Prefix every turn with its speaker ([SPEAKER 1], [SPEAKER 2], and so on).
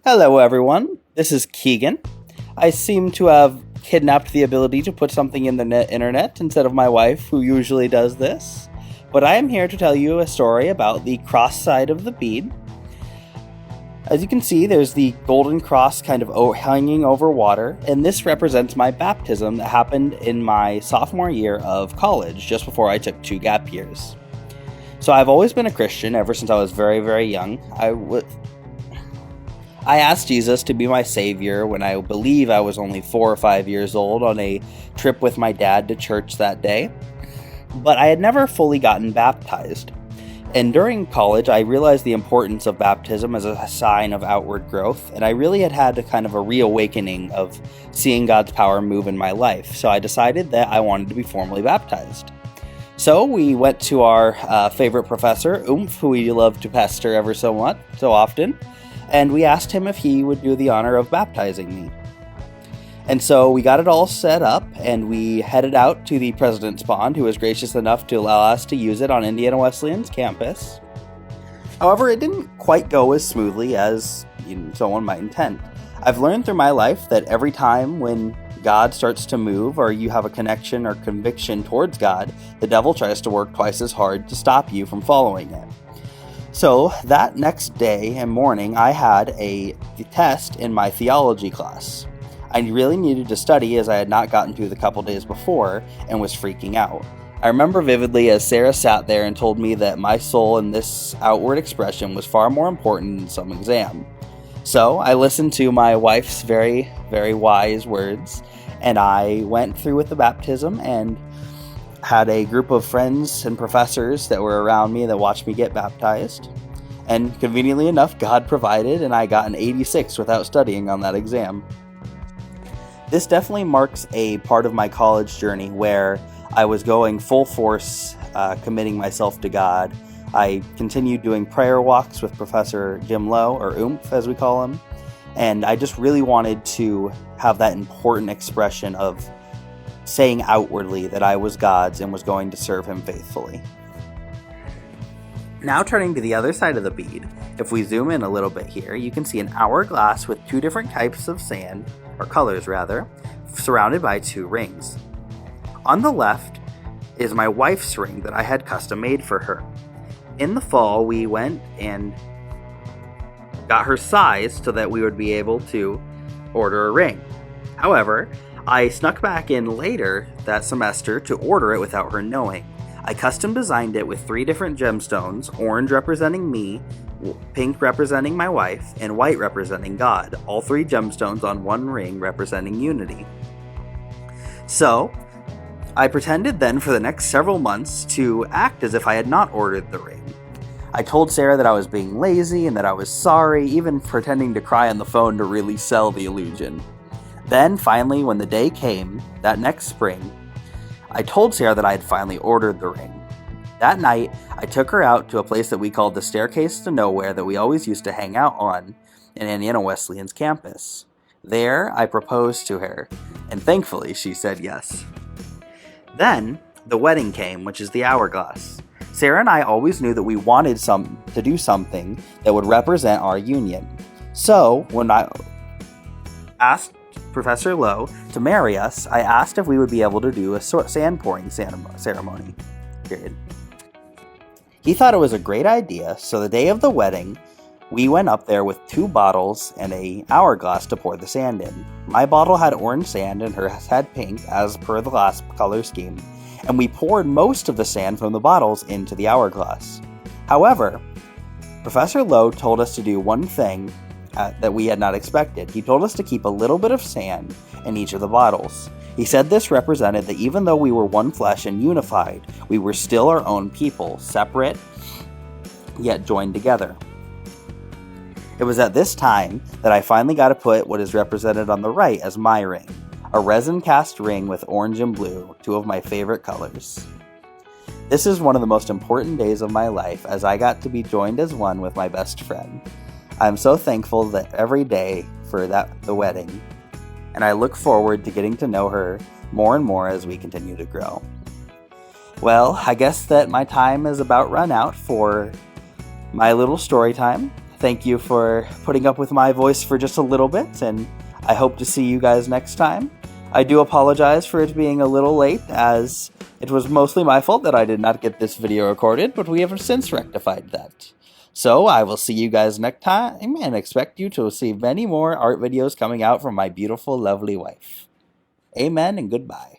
[SPEAKER 1] Hello, everyone. This is Keegan. I seem to have kidnapped the ability to put something in the internet instead of my wife, who usually does this. But I am here to tell you a story about the cross side of the bead. As you can see, there's the golden cross kind of hanging over water, and this represents my baptism that happened in my sophomore year of college, just before I took 2 gap years. So I've always been a Christian ever since I was very, very young. I asked Jesus to be my savior when I believe I was only 4 or 5 years old on a trip with my dad to church that day, but I had never fully gotten baptized. And during college, I realized the importance of baptism as a sign of outward growth, and I really had a kind of a reawakening of seeing God's power move in my life, so I decided that I wanted to be formally baptized. So we went to our favorite professor, who we love to pester ever so often, and we asked him if he would do the honor of baptizing me. And so we got it all set up, and we headed out to the President's Pond, who was gracious enough to allow us to use it on Indiana Wesleyan's campus. However, it didn't quite go as smoothly as someone might intend. I've learned through my life that every time when God starts to move, or you have a connection or conviction towards God, the devil tries to work twice as hard to stop you from following it. So that next day and morning, I had a test in my theology class. I really needed to study as I had not gotten to the couple days before and was freaking out. I remember vividly as Sarah sat there and told me that my soul in this outward expression was far more important than some exam. So I listened to my wife's very, very wise words, and I went through with the baptism and had a group of friends and professors that were around me that watched me get baptized. And conveniently enough, God provided, and I got an 86 without studying on that exam. This definitely marks a part of my college journey where I was going full force, committing myself to God. I continued doing prayer walks with Professor Jim Lowe, or Oomph as we call him, and I just really wanted to have that important expression of saying outwardly that I was God's and was going to serve him faithfully. Now turning to the other side of the bead, if we zoom in a little bit here, you can see an hourglass with 2 different types of sand, or colors rather, surrounded by 2 rings. On the left is my wife's ring that I had custom made for her. In the fall, we went and got her size so that we would be able to order a ring. However, I snuck back in later that semester to order it without her knowing. I custom designed it with 3 different gemstones, orange representing me, pink representing my wife, and white representing God, all 3 gemstones on 1 ring representing unity. So, I pretended then for the next several months to act as if I had not ordered the ring. I told Sarah that I was being lazy and that I was sorry, even pretending to cry on the phone to really sell the illusion. Then, finally, when the day came, that next spring, I told Sarah that I had finally ordered the ring. That night, I took her out to a place that we called the Staircase to Nowhere that we always used to hang out on in Indiana Wesleyan's campus. There, I proposed to her, and thankfully she said yes. Then, the wedding came, which is the hourglass. Sarah and I always knew that we wanted to do something that would represent our union. So, when I asked Professor Lowe to marry us, I asked if we would be able to do a sand pouring ceremony. He thought it was a great idea, so the day of the wedding, we went up there with 2 bottles and an hourglass to pour the sand in. My bottle had orange sand and hers had pink, as per the last color scheme, and we poured most of the sand from the bottles into the hourglass. However, Professor Lowe told us to do one thing that we had not expected. He told us to keep a little bit of sand in each of the bottles. He said this represented that even though we were one flesh and unified, we were still our own people, separate, yet joined together. It was at this time that I finally got to put what is represented on the right as my ring, a resin cast ring with orange and blue, 2 of my favorite colors. This is one of the most important days of my life as I got to be joined as one with my best friend. I'm so thankful that every day for the wedding, and I look forward to getting to know her more and more as we continue to grow. Well, I guess that my time is about run out for my little story time. Thank you for putting up with my voice for just a little bit, and I hope to see you guys next time. I do apologize for it being a little late, as it was mostly my fault that I did not get this video recorded, but we have since rectified that. So I will see you guys next time, and expect you to see many more art videos coming out from my beautiful, lovely wife. Amen and goodbye.